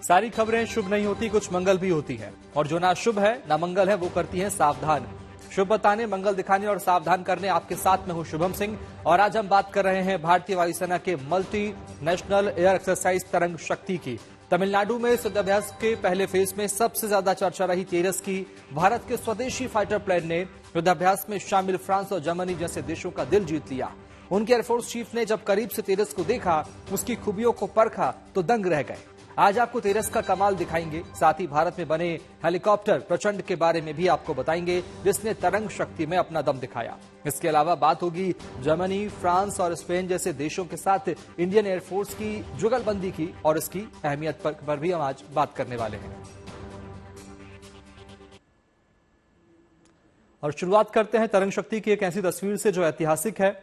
सारी खबरें शुभ नहीं होती, कुछ मंगल भी होती है, और जो ना शुभ है ना मंगल है वो करती है सावधान। शुभ बताने, मंगल दिखाने और सावधान करने आपके साथ में हूं शुभम सिंह। और आज हम बात कर रहे हैं भारतीय वायुसेना के मल्टी नेशनल एयर एक्सरसाइज तरंग शक्ति की। तमिलनाडु में इस युद्धाभ्यास के पहले फेज में सबसे ज्यादा चर्चा रही तेजस की। भारत के स्वदेशी फाइटर प्लेन ने युद्धाभ्यास में शामिल फ्रांस और जर्मनी जैसे देशों का दिल जीत लिया। उनके एयरफोर्स चीफ ने जब करीब से तेजस को देखा, उसकी खूबियों को परखा तो दंग रह गए। आज आपको तेजस का कमाल दिखाएंगे, साथ ही भारत में बने हेलीकॉप्टर प्रचंड के बारे में भी आपको बताएंगे, जिसने तरंग शक्ति में अपना दम दिखाया। इसके अलावा बात होगी जर्मनी, फ्रांस और स्पेन जैसे देशों के साथ इंडियन एयरफोर्स की जुगलबंदी की, और इसकी अहमियत पर भी हम आज बात करने वाले हैं। और शुरुआत करते हैं तरंग शक्ति की एक ऐसी तस्वीर से जो ऐतिहासिक है।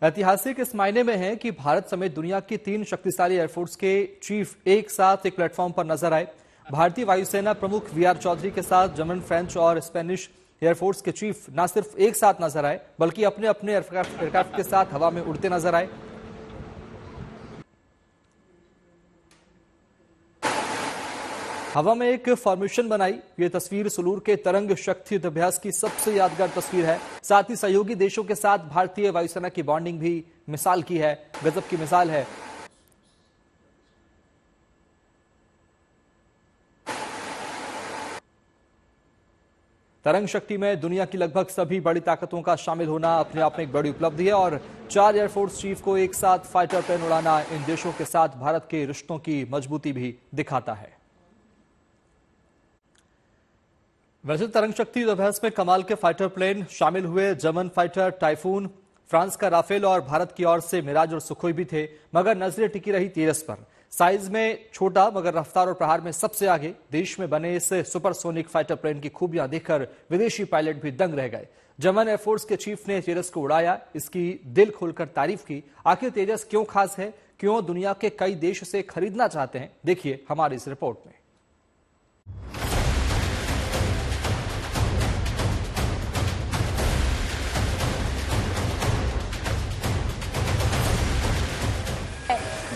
ऐतिहासिक इस मायने में है कि भारत समेत दुनिया की 3 शक्तिशाली एयरफोर्स के चीफ एक साथ एक प्लेटफॉर्म पर नजर आए। भारतीय वायुसेना प्रमुख वीआर चौधरी के साथ जर्मन, फ्रेंच और स्पेनिश एयरफोर्स के चीफ न सिर्फ एक साथ नजर आए, बल्कि अपने अपने एयरक्राफ्ट के साथ हवा में उड़ते नजर आए। हवा में एक फॉर्मेशन बनाई। ये तस्वीर सुलूर के तरंग शक्ति युद्धाभ्यास की सबसे यादगार तस्वीर है। साथ ही सहयोगी देशों के साथ भारतीय वायुसेना की बॉन्डिंग भी मिसाल की है, गजब की मिसाल है। तरंग शक्ति में दुनिया की लगभग सभी बड़ी ताकतों का शामिल होना अपने आप में एक बड़ी उपलब्धि है, और 4 एयरफोर्स चीफ को एक साथ फाइटर प्लेन उड़ाना इन देशों के साथ भारत के रिश्तों की मजबूती भी दिखाता है। वैसे तरंग शक्ति युद्धाभ्यास में कमाल के फाइटर प्लेन शामिल हुए। जर्मन फाइटर टाइफून, फ्रांस का राफेल और भारत की ओर से मिराज और सुखोई भी थे, मगर नजरें टिकी रही तेजस पर। साइज में छोटा मगर रफ्तार और प्रहार में सबसे आगे, देश में बने इस सुपरसोनिक फाइटर प्लेन की खूबियां देखकर विदेशी पायलट भी दंग रह गए। जर्मन एयरफोर्स के चीफ ने तेजस को उड़ाया, इसकी दिल खोलकर तारीफ की। आखिर तेजस क्यों खास है, क्यों दुनिया के कई देश इसे खरीदना चाहते हैं, देखिए हमारी इस रिपोर्ट में।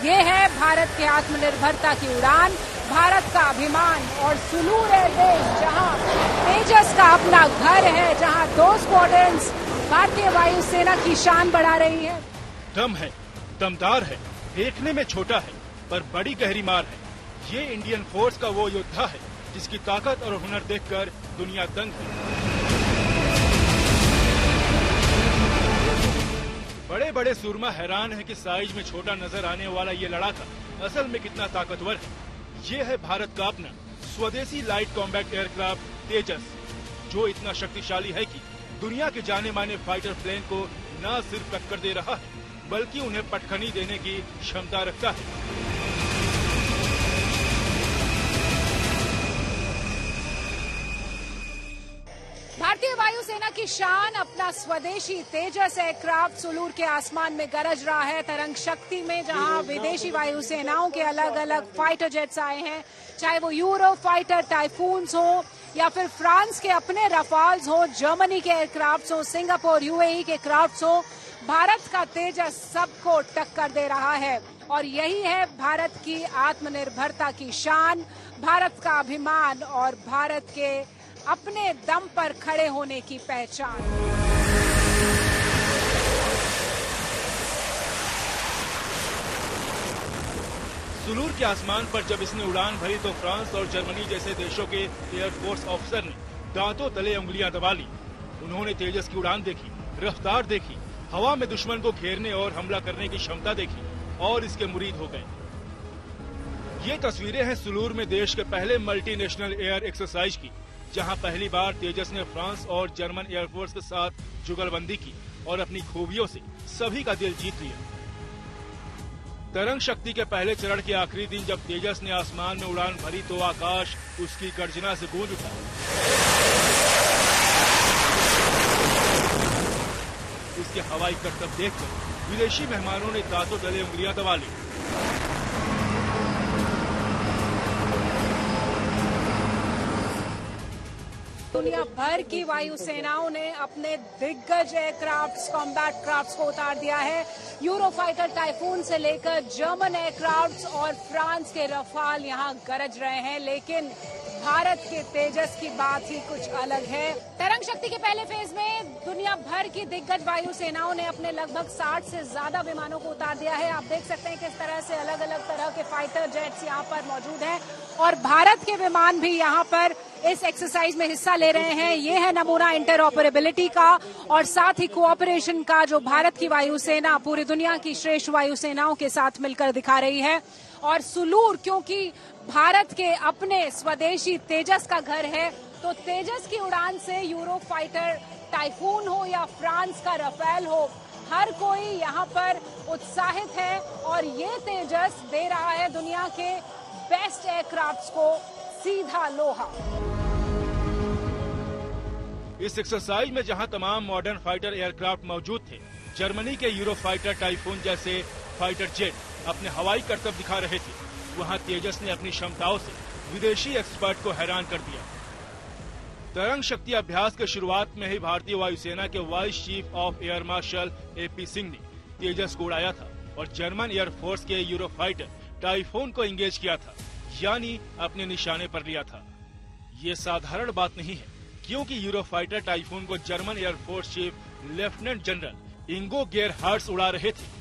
ये है भारत के आत्मनिर्भरता की उड़ान, भारत का अभिमान और सुलूर एयरबेस, जहां तेजस का अपना घर है, जहां 2 स्क्वाड्रन्स भारतीय वायुसेना की शान बढ़ा रही है। दम है, दमदार है, देखने में छोटा है पर बड़ी गहरी मार है। ये इंडियन फोर्स का वो योद्धा है जिसकी ताकत और हुनर देखकर दुनिया दंग है। बड़े बड़े सूरमा हैरान है कि साइज में छोटा नजर आने वाला ये लड़ाका असल में कितना ताकतवर है। ये है भारत का अपना स्वदेशी लाइट कॉम्बैट एयरक्राफ्ट तेजस, जो इतना शक्तिशाली है कि दुनिया के जाने माने फाइटर प्लेन को न सिर्फ टक्कर दे रहा है, बल्कि उन्हें पटखनी देने की क्षमता रखता है। भारतीय वायुसेना की शान, अपना स्वदेशी तेजस एयरक्राफ्ट सुलूर के आसमान में गरज रहा है। तरंग शक्ति में जहां विदेशी वायुसेनाओं के अलग अलग फाइटर जेट्स आए हैं, चाहे वो यूरो फाइटर टाइफून्स हो या फिर फ्रांस के अपने रफाल्स हो, जर्मनी के एयरक्राफ्ट्स हो, सिंगापुर यूएई के क्राफ्ट्स हो, भारत का तेजस सबको टक्कर दे रहा है। और यही है भारत की आत्मनिर्भरता की शान, भारत का अभिमान और भारत के अपने दम पर खड़े होने की पहचान। सुलूर के आसमान पर जब इसने उड़ान भरी तो फ्रांस और जर्मनी जैसे देशों के एयरफोर्स ऑफिसर ने दांतों तले उंगलियां दबा ली। उन्होंने तेजस की उड़ान देखी, रफ्तार देखी, हवा में दुश्मन को घेरने और हमला करने की क्षमता देखी और इसके मुरीद हो गए। ये तस्वीरें हैं सुलूर में देश के पहले मल्टीनेशनल एयर एक्सरसाइज की, जहां पहली बार तेजस ने फ्रांस और जर्मन एयरफोर्स के साथ जुगलबंदी की और अपनी खूबियों से सभी का दिल जीत लिया। तरंग शक्ति के पहले चरण के आखिरी दिन जब तेजस ने आसमान में उड़ान भरी तो आकाश उसकी गर्जना से गूंज उठा। इसके हवाई करतब देखकर विदेशी मेहमानों ने दांतों तले उंगलियां दबा ली। दुनिया भर की वायुसेनाओं ने अपने दिग्गज एयरक्राफ्ट्स, कॉम्बैट क्राफ्ट्स को उतार दिया है। यूरोफाइटर टाइफून से लेकर जर्मन एयरक्राफ्ट्स और फ्रांस के रफाल यहां गरज रहे हैं, लेकिन भारत के तेजस की बात ही कुछ अलग है। तरंग शक्ति के पहले फेज में दुनिया भर की दिग्गज वायुसेनाओं ने अपने लगभग 60 से ज्यादा विमानों को उतार दिया है। आप देख सकते हैं किस तरह से अलग अलग तरह के फाइटर जेट्स यहाँ पर मौजूद हैं और भारत के विमान भी यहाँ पर इस एक्सरसाइज में हिस्सा ले रहे हैं। ये है नमूना इंटरऑपरेबिलिटी का और साथ ही कोऑपरेशन का, जो भारत की वायुसेना पूरी दुनिया की श्रेष्ठ वायुसेनाओं के साथ मिलकर दिखा रही है। और सुलूर, क्योंकि भारत के अपने स्वदेशी तेजस का घर है, तो तेजस की उड़ान से यूरोफाइटर टाइफून हो या फ्रांस का रफेल हो, हर कोई यहाँ पर उत्साहित है और ये तेजस दे रहा है दुनिया के बेस्ट एयरक्राफ्ट्स को सीधा लोहा। इस एक्सरसाइज में जहां तमाम मॉडर्न फाइटर एयरक्राफ्ट मौजूद थे, जर्मनी के यूरोफाइटर टाइफून जैसे फाइटर जेट अपने हवाई करतब दिखा रहे थे, वहां तेजस ने अपनी क्षमताओं से विदेशी एक्सपर्ट को हैरान कर दिया। तरंग शक्ति अभ्यास के शुरुआत में ही भारतीय वायुसेना के vice chief of air marshal AP Singh ने तेजस को उड़ाया था और जर्मन एयरफोर्स के यूरोफाइटर टाइफून को एंगेज किया था, यानी अपने निशाने पर लिया था। ये साधारण बात नहीं है, क्योंकि यूरोफाइटर टाइफून को German air force chief lieutenant general Ingo Gerhartz उड़ा रहे थे।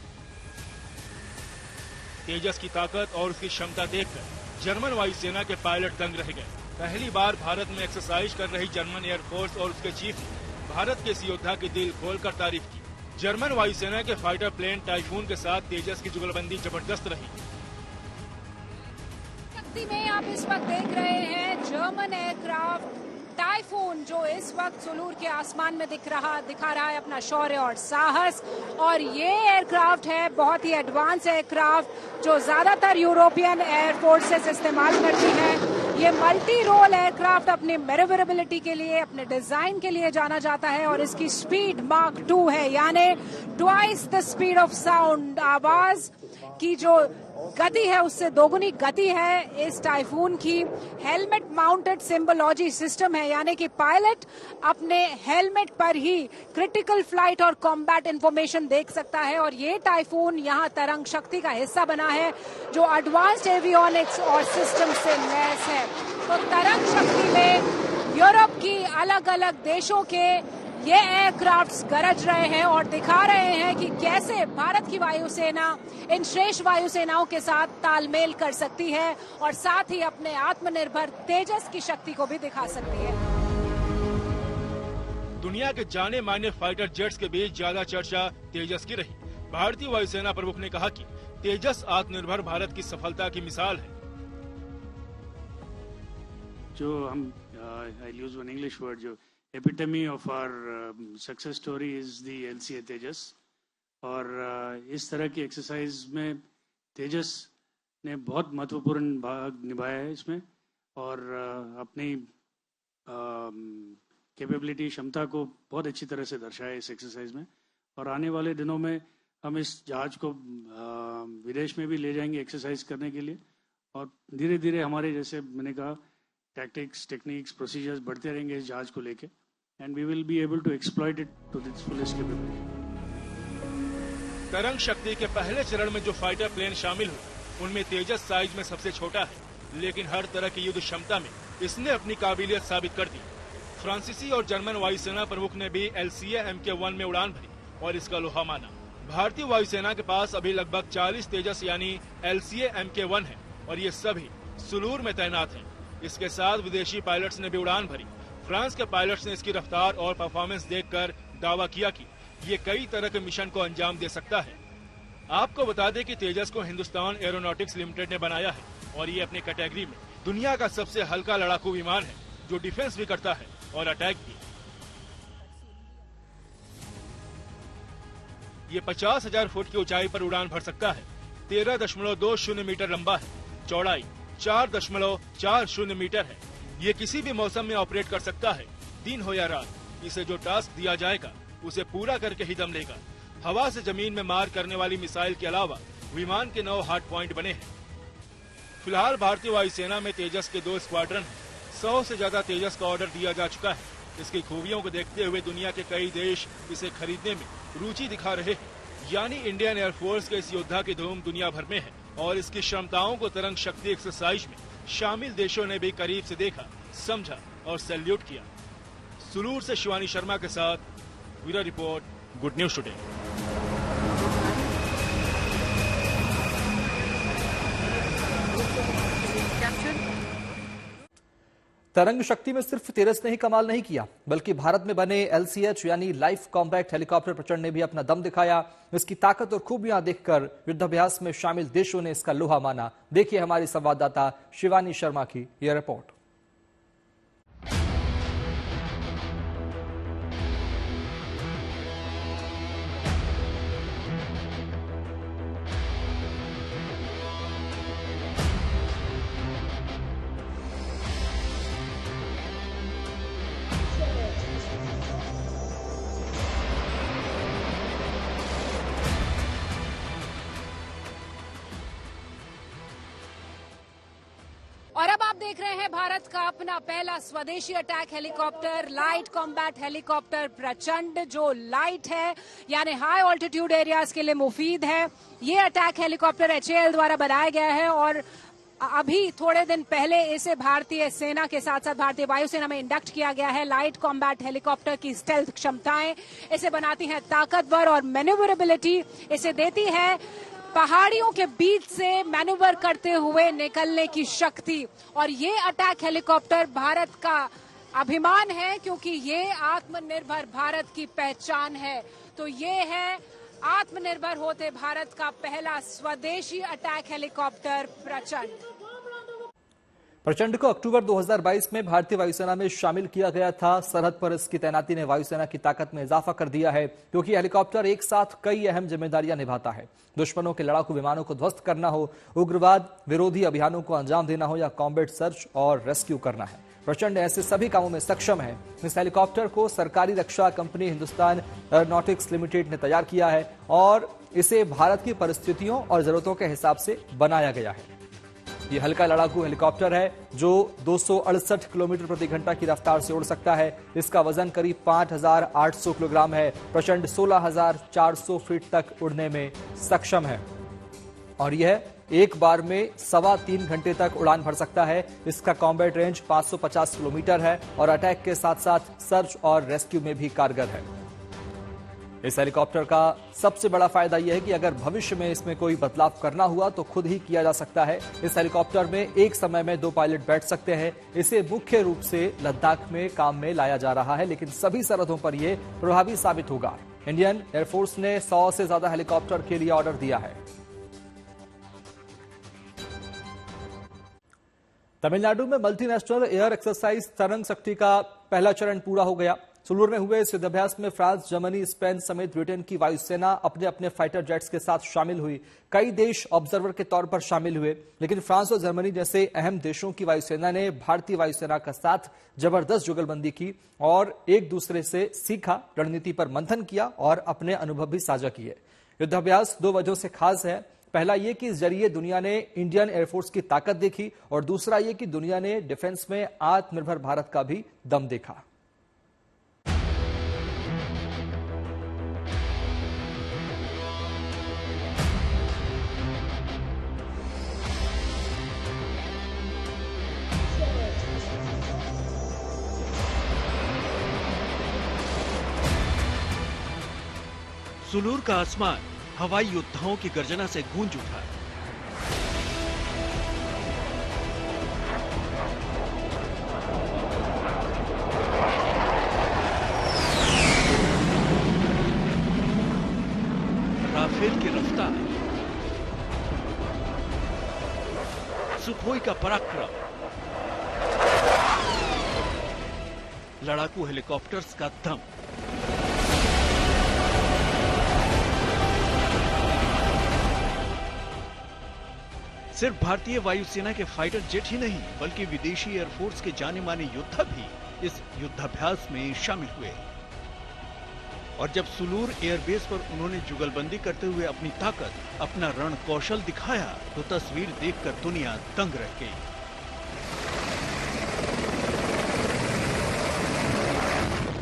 तेजस की ताकत और उसकी क्षमता देखकर जर्मन वायुसेना के पायलट दंग रह गए। पहली बार भारत में एक्सरसाइज कर रही जर्मन एयरफोर्स और उसके चीफ ने भारत के इस योद्धा की दिल खोलकर तारीफ की। जर्मन वायुसेना के फाइटर प्लेन टाइफून के साथ तेजस की जुगलबंदी जबरदस्त रही। शक्ति में आप इस वक्त देख रहे हैं जर्मन एयरक्राफ्ट टाइफून, जो इस वक्त सुलूर के आसमान में दिखा रहा है अपना शौर्य और साहस। और ये एयरक्राफ्ट है बहुत ही एडवांस एयरक्राफ्ट जो ज्यादातर यूरोपियन एयर फोर्सेस इस्तेमाल करती हैं। ये मल्टी रोल एयरक्राफ्ट अपनी मैनेवरेबिलिटी के लिए, अपने डिजाइन के लिए जाना जाता है और इसकी स्पीड Mach 2 है, यानी twice the speed of sound. आवाज की जो गति है उससे दोगुनी गति है इस टाइफून की। हेलमेट माउंटेड सिंबोलॉजी सिस्टम है, यानी कि पायलट अपने हेलमेट पर ही क्रिटिकल फ्लाइट और कॉम्बैट इंफॉर्मेशन देख सकता है। और ये टाइफून यहाँ तरंग शक्ति का हिस्सा बना है जो एडवांस्ड एवियोनिक्स और सिस्टम से लैस है। तो तरंग शक्ति में यूरोप की अलग अलग देशों के ये एयरक्राफ्ट्स गरज रहे हैं और दिखा रहे हैं कि कैसे भारत की वायुसेना इन श्रेष्ठ वायुसेनाओं के साथ तालमेल कर सकती है और साथ ही अपने आत्मनिर्भर तेजस की शक्ति को भी दिखा सकती है। दुनिया के जाने माने फाइटर जेट्स के बीच ज्यादा चर्चा तेजस की रही। भारतीय वायुसेना प्रमुख ने कहा कि तेजस आत्मनिर्भर भारत की सफलता की मिसाल है। जो हम आई यूज वन इंग्लिश वर्ड, जो epitome of our success story is the LCA तेजस। और इस तरह की एक्सरसाइज में तेजस ने बहुत महत्वपूर्ण भाग निभाया है इसमें और अपनी कैपेबिलिटी, क्षमता को बहुत अच्छी तरह से दर्शाया इस एक्सरसाइज में। और आने वाले दिनों में हम इस जहाज को विदेश में भी ले जाएंगे एक्सरसाइज करने के लिए और धीरे धीरे हमारे, जैसे मैंने कहा, टैक्टिक्स, टेक्निक्स, प्रोसीजर्स बढ़ते रहेंगे इस जहाज को लेके and we will be able to exploit it to its fullest capability. तरंग शक्ति के पहले चरण में जो फाइटर प्लेन शामिल हुए उनमें तेजस साइज में सबसे छोटा है, लेकिन हर तरह की युद्ध क्षमता में इसने अपनी काबिलियत साबित कर दी। फ्रांसीसी और जर्मन वायुसेना प्रमुख ने भी LCA Mk1 में उड़ान भरी और इसका लोहा माना। भारतीय वायुसेना के पास अभी लगभग 40 तेजस यानी LCA Mk1 है और ये सभी सुलूर में तैनात हैं। इसके साथ विदेशी पायलट्स ने भी उड़ान भरी। फ्रांस के पायलट्स ने इसकी रफ्तार और परफॉर्मेंस देखकर दावा किया कि ये कई तरह के मिशन को अंजाम दे सकता है। आपको बता दें कि तेजस को हिंदुस्तान एरोनॉटिक्स लिमिटेड ने बनाया है और ये अपनी कैटेगरी में दुनिया का सबसे हल्का लड़ाकू विमान है जो डिफेंस भी करता है और अटैक भी। ये 50,000 फुट की ऊंचाई पर उड़ान भर सकता है। 13.20 मीटर लंबा है, चौड़ाई 4.40 मीटर है। ये किसी भी मौसम में ऑपरेट कर सकता है, दिन हो या रात। इसे जो टास्क दिया जाएगा उसे पूरा करके ही दम लेगा। हवा से जमीन में मार करने वाली मिसाइल के अलावा विमान के 9 हार्ड पॉइंट बने हैं। फिलहाल भारतीय वायुसेना में तेजस के 2 स्क्वाड्रन हैं। 100 से ज्यादा तेजस का ऑर्डर दिया जा चुका है। इसकी खूबियों को देखते हुए दुनिया के कई देश इसे खरीदने में रुचि दिखा रहे हैं। यानी इंडियन एयरफोर्स के इस योद्धा की धूम दुनिया भर में है और इसकी क्षमताओं को तरंग शक्ति एक्सरसाइज में शामिल देशों ने भी करीब से देखा, समझा और सैल्यूट किया। सुलूर से शिवानी शर्मा के साथ bureau report, good news today. तरंग शक्ति में सिर्फ तेजस ने ही कमाल नहीं किया, बल्कि भारत में बने LCH यानी लाइफ कॉम्बैट हेलीकॉप्टर प्रचंड ने भी अपना दम दिखाया। इसकी ताकत और खूबियां देखकर युद्धाभ्यास में शामिल देशों ने इसका लोहा माना। देखिए हमारी संवाददाता शिवानी शर्मा की यह रिपोर्ट। और अब आप देख रहे हैं भारत का अपना पहला स्वदेशी attack helicopter, light combat helicopter प्रचंड, जो लाइट है यानी हाई ऑल्टीट्यूड एरियाज के लिए मुफीद है। ये अटैक हेलीकॉप्टर HAL द्वारा बनाया गया है और अभी थोड़े दिन पहले इसे भारतीय सेना के साथ साथ भारतीय वायुसेना में इंडक्ट किया गया है। लाइट कॉम्बैट हेलीकॉप्टर की स्टेल्थ क्षमताएं इसे बनाती हैं ताकतवर और मैन्यूवरेबिलिटी इसे देती है पहाड़ियों के बीच से मैन्यूवर करते हुए निकलने की शक्ति। और ये अटैक हेलीकॉप्टर भारत का अभिमान है क्योंकि ये आत्मनिर्भर भारत की पहचान है। तो ये है आत्मनिर्भर होते भारत का पहला स्वदेशी अटैक हेलीकॉप्टर प्रचंड। प्रचंड को अक्टूबर 2022 में भारतीय वायुसेना में शामिल किया गया था। सरहद पर इसकी तैनाती ने वायुसेना की ताकत में इजाफा कर दिया है, क्योंकि हेलीकॉप्टर एक साथ कई अहम जिम्मेदारियां निभाता है। दुश्मनों के लड़ाकू विमानों को ध्वस्त करना हो, उग्रवाद विरोधी अभियानों को अंजाम देना हो या कॉम्बैट सर्च और रेस्क्यू करना है, प्रचंड ऐसे सभी कामों में सक्षम है। इस हेलीकॉप्टर को सरकारी रक्षा कंपनी हिंदुस्तान एरोनॉटिक्स लिमिटेड ने तैयार किया है और इसे भारत की परिस्थितियों और जरूरतों के हिसाब से बनाया गया है। ये हल्का लड़ाकू हेलीकॉप्टर है जो 268 किलोमीटर प्रति घंटा की रफ्तार से उड़ सकता है। इसका वजन करीब 5,800 किलोग्राम है। प्रचंड 16,400 फीट तक उड़ने में सक्षम है और यह एक बार में 3.25 घंटे तक उड़ान भर सकता है। इसका कॉम्बैट रेंज 550 किलोमीटर है और अटैक के साथ साथ सर्च और रेस्क्यू में भी कारगर है। इस हेलीकॉप्टर का सबसे बड़ा फायदा यह है कि अगर भविष्य में इसमें कोई बदलाव करना हुआ तो खुद ही किया जा सकता है। इस हेलीकॉप्टर में एक समय में 2 पायलट बैठ सकते हैं। इसे मुख्य रूप से लद्दाख में काम में लाया जा रहा है, लेकिन सभी सरहदों पर यह प्रभावी साबित होगा। इंडियन एयरफोर्स ने 100 से ज्यादा हेलीकॉप्टर के लिए ऑर्डर दिया है। तमिलनाडु में मल्टीनेशनल एयर एक्सरसाइज तरंग शक्ति का पहला चरण पूरा हो गया। सुलूर में हुए इस युद्धाभ्यास में फ्रांस, जर्मनी, स्पेन समेत ब्रिटेन की वायुसेना अपने अपने फाइटर जेट्स के साथ शामिल हुई। कई देश ऑब्जर्वर के तौर पर शामिल हुए, लेकिन फ्रांस और जर्मनी जैसे अहम देशों की वायुसेना ने भारतीय वायुसेना के साथ जबरदस्त जुगलबंदी की और एक दूसरे से सीखा, रणनीति पर मंथन किया और अपने अनुभव भी साझा किए। युद्धाभ्यास 2 वजहों से खास है। पहला ये कि इस जरिए दुनिया ने इंडियन एयरफोर्स की ताकत देखी और दूसरा ये कि दुनिया ने डिफेंस में आत्मनिर्भर भारत का भी दम देखा। सुलूर का आसमान हवाई योद्धाओं की गर्जना से गूंज उठा। राफेल की रफ्तार, सुखोई का पराक्रम, लड़ाकू हेलीकॉप्टर्स का दम। सिर्फ भारतीय वायुसेना के फाइटर जेट ही नहीं, बल्कि विदेशी एयरफोर्स के जाने माने योद्धा भी इस युद्धाभ्यास में शामिल हुए। और जब सुलूर एयरबेस पर उन्होंने जुगलबंदी करते हुए अपनी ताकत, अपना रण कौशल दिखाया, तो तस्वीर देखकर दुनिया दंग रह गई।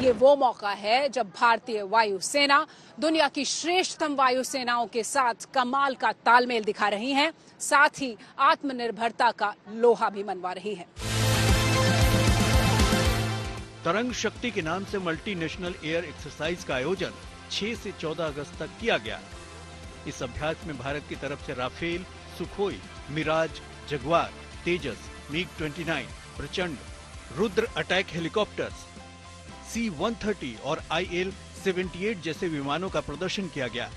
ये वो मौका है जब भारतीय वायुसेना दुनिया की श्रेष्ठतम वायुसेनाओं के साथ कमाल का तालमेल दिखा रही है, साथ ही आत्मनिर्भरता का लोहा भी मनवा रही है। तरंग शक्ति के नाम से मल्टीनेशनल एयर एक्सरसाइज का आयोजन 6 से 14 अगस्त तक किया गया। इस अभ्यास में भारत की तरफ से राफेल, सुखोई, मिराज, जगुआर, तेजस, MiG-29, प्रचंड, रुद्र अटैक हेलीकॉप्टर्स, C-130 और IL-78 जैसे विमानों का प्रदर्शन किया गया।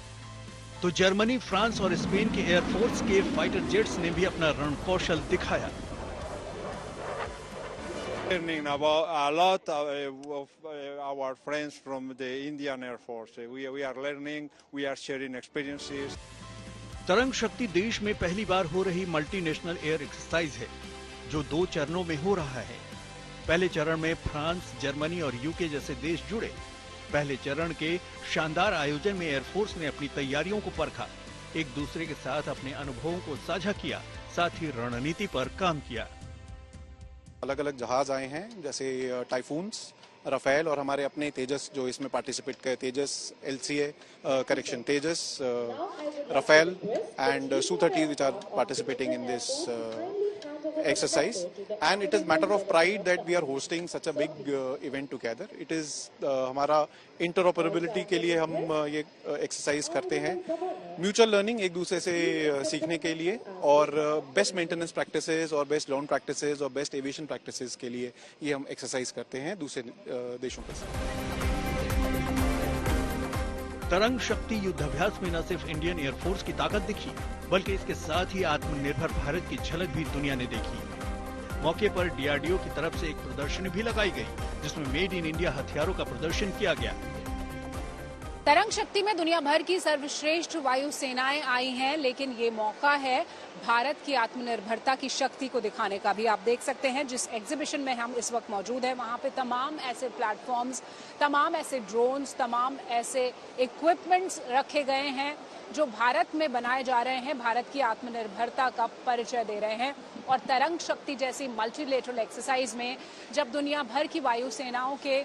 तो जर्मनी, फ्रांस और स्पेन के एयरफोर्स के फाइटर जेट्स ने भी अपना रणकौशल दिखाया। Learning about a lot of our friends from the Indian Air Force. We are learning, we are sharing experiences. तरंग शक्ति देश में पहली बार हो रही मल्टीनेशनल एयर एक्सरसाइज है, जो 2 चरणों में हो रहा है। पहले चरण में फ्रांस, जर्मनी और यूके जैसे देश जुड़े। पहले चरण के शानदार आयोजन में एयरफोर्स ने अपनी तैयारियों को परखा, एक दूसरे के साथ अपने अनुभवों को साझा किया, साथ ही रणनीति पर काम किया। अलग अलग जहाज आए हैं, जैसे टाइफून्स, राफेल और हमारे अपने तेजस जो इसमें पार्टिसिपेट करे, Tejas LCA Tejas, Rafale and Su-30 which are participating in this exercise, and it is matter of pride that we are hosting such a big event together. It is हमारा interoperability के लिए हम ये एक्सरसाइज करते हैं, म्यूचुअल लर्निंग एक दूसरे से सीखने के लिए, और बेस्ट मेंटेनेंस प्रैक्टिसेस और बेस्ट ग्राउंड प्रैक्टिसेस और बेस्ट एविएशन प्रैक्टिसेस के लिए ये हम एक्सरसाइज करते हैं दूसरे देशों के साथ। तरंग शक्ति युद्धाभ्यास में न सिर्फ इंडियन एयरफोर्स की ताकत दिखी, बल्कि इसके साथ ही आत्मनिर्भर भारत की झलक भी दुनिया ने देखी। मौके पर DRDO की तरफ से एक प्रदर्शनी भी लगाई गई, जिसमें मेड इन इंडिया हथियारों का प्रदर्शन किया गया। तरंग शक्ति में दुनिया भर की सर्वश्रेष्ठ वायुसेनाएं आई हैं, लेकिन ये मौका है भारत की आत्मनिर्भरता की शक्ति को दिखाने का भी। आप देख सकते हैं जिस एग्जीबिशन में हम इस वक्त मौजूद हैं, वहां पे तमाम ऐसे प्लेटफॉर्म्स, तमाम ऐसे ड्रोन्स, तमाम ऐसे इक्विपमेंट्स रखे गए हैं जो भारत में बनाए जा रहे हैं, भारत की आत्मनिर्भरता का परिचय दे रहे हैं। और तरंग शक्ति जैसी मल्टीलेटरल एक्सरसाइज में जब दुनिया भर की वायुसेनाओं के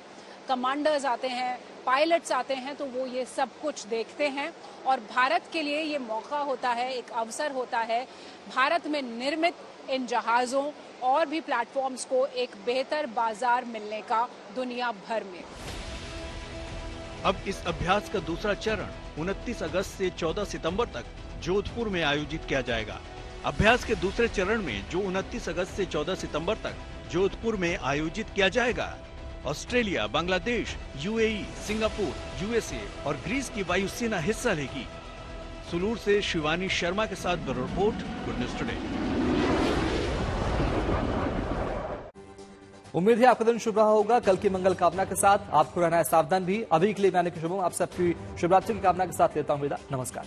कमांडर्स आते हैं, पायलट्स आते हैं, तो वो ये सब कुछ देखते हैं और भारत के लिए ये मौका होता है, एक अवसर होता है भारत में निर्मित इन जहाज़ों और भी प्लेटफॉर्म्स को एक बेहतर बाजार मिलने का दुनिया भर में। अब इस अभ्यास का दूसरा चरण 29 अगस्त से 14 सितंबर तक जोधपुर में आयोजित किया जाएगा। अभ्यास के दूसरे चरण में, जो 29 अगस्त से 14 सितंबर तक जोधपुर में आयोजित किया जाएगा, Australia, Bangladesh, UAE, Singapore, USA और ग्रीस की वायुसेना हिस्सा लेगी। सुलूर से शिवानी शर्मा के साथ bureau report, good news today. उम्मीद है आपका दिन शुभ रहा होगा। कल की मंगल कामना के साथ आपको रहना है सावधान भी। अभी के लिए मैंने शुभम आप सबकी शुभरात्रि की कामना के साथ लेता हूं विदा। नमस्कार।